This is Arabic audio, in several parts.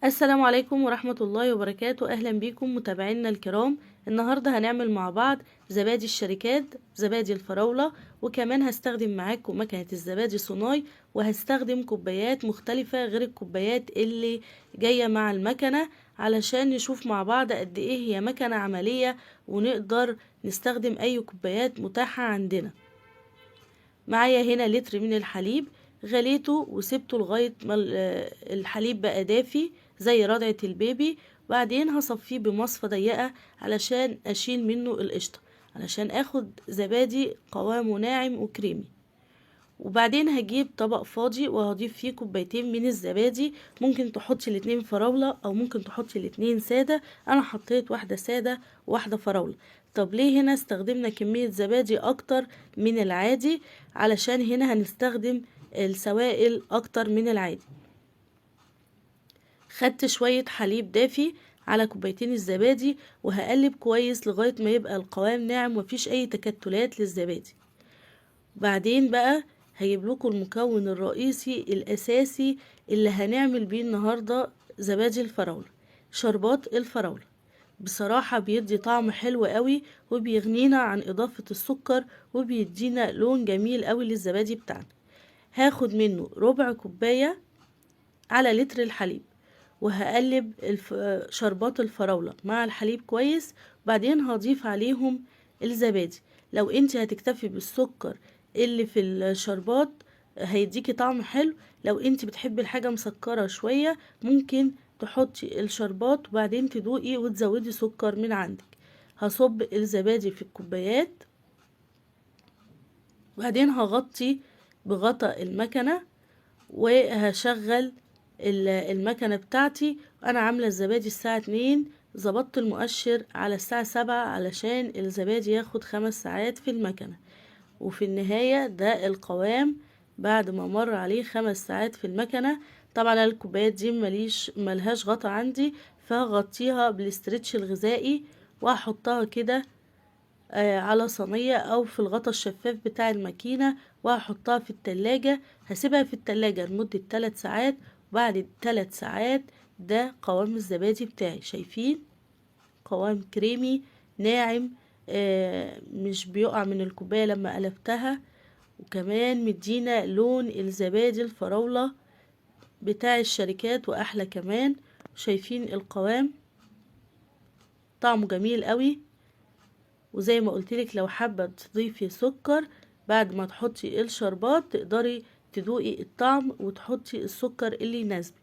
السلام عليكم ورحمة الله وبركاته. أهلا بكم متابعينا الكرام. النهاردة هنعمل مع بعض زبادي الشركات، زبادي الفراولة، وكمان هستخدم معاكم مكنة الزبادي صناي، وهستخدم كوبايات مختلفة غير الكوبايات اللي جاية مع المكنة، علشان نشوف مع بعض قد ايه هي مكنة عملية ونقدر نستخدم اي كوبايات متاحة عندنا. معايا هنا لتر من الحليب، غليته وسبته لغاية ما الحليب بقى دافي زي رضعة البيبي. بعدين هصفيه بمصفى ضيقة علشان اشيل منه القشطة، علشان اخد زبادي قوامه ناعم وكريمي. وبعدين هجيب طبق فاضي وهضيف فيه كوبايتين من الزبادي. ممكن تحطي الاتنين فراولة او ممكن تحطي الاتنين سادة، انا حطيت واحدة سادة وواحدة فراولة. طب ليه هنا استخدمنا كمية زبادي اكتر من العادي؟ علشان هنا هنستخدم السوائل اكتر من العادي. خدت شوية حليب دافي على كوبايتين الزبادي، وهقلب كويس لغاية ما يبقى القوام ناعم ومفيش اي تكتلات للزبادي. بعدين بقى هجيب لكم المكون الرئيسي الاساسي اللي هنعمل بيه النهارده زبادي الفراوله، شربات الفراوله. بصراحة بيدي طعم حلو قوي، وبيغنينا عن اضافة السكر، وبيدينا لون جميل قوي للزبادي بتاعنا. هاخد منه ربع كوباية على لتر الحليب، وهقلب شربات الفراولة مع الحليب كويس. بعدين هضيف عليهم الزبادي. لو انت هتكتفي بالسكر اللي في الشربات هيديكي طعم حلو. لو انت بتحبي الحاجة مسكرة شوية ممكن تحطي الشربات وبعدين تدوقي وتزودي سكر من عندك. هصب الزبادي في الكوبايات، وبعدين هغطي بغطاء المكنة وهشغل المكنة بتاعتي. انا عاملة الزبادي الساعة 2، ظبطت المؤشر على الساعة 7 علشان الزبادي ياخد 5 ساعات في المكنة. وفي النهاية ده القوام بعد ما مر عليه 5 ساعات في المكنة. طبعا الكوبايات دي ملهاش غطا عندي، فهغطيها بالاسترتش الغذائي وهحطها كده على صينية او في الغطا الشفاف بتاع الماكينة، وهحطها في التلاجة. هسيبها في التلاجة لمدة 3 ساعات. وبعد 3 ساعات ده قوام الزبادي بتاعي. شايفين قوام كريمي ناعم، مش بيقع من الكوباية لما قلبتها. وكمان مدينا لون الزبادي الفراولة بتاع الشركات واحلى كمان. شايفين القوام طعمه جميل قوي. وزي ما قلتلك لو حابة تضيفي سكر بعد ما تحطي الشربات تقدري تدوقي الطعم وتحطي السكر اللي يناسبك.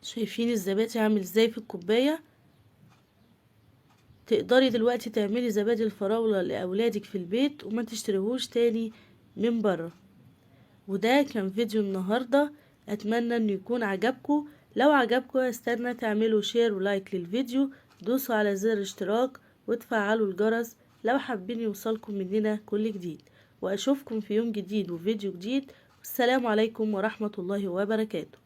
شايفين الزبادي عامل ازاي في الكوباية؟ تقدري دلوقتي تعملي زبادي الفراولة لأولادك في البيت وما تشتريهوش تاني من بره. وده كان فيديو النهاردة، اتمنى انه يكون عجبكم. لو عجبكم استنى تعملوا شير ولايك للفيديو، دوسوا على زر اشتراك وتفعلوا الجرس لو حابين يوصلكم مننا كل جديد. واشوفكم في يوم جديد وفيديو جديد. والسلام عليكم ورحمة الله وبركاته.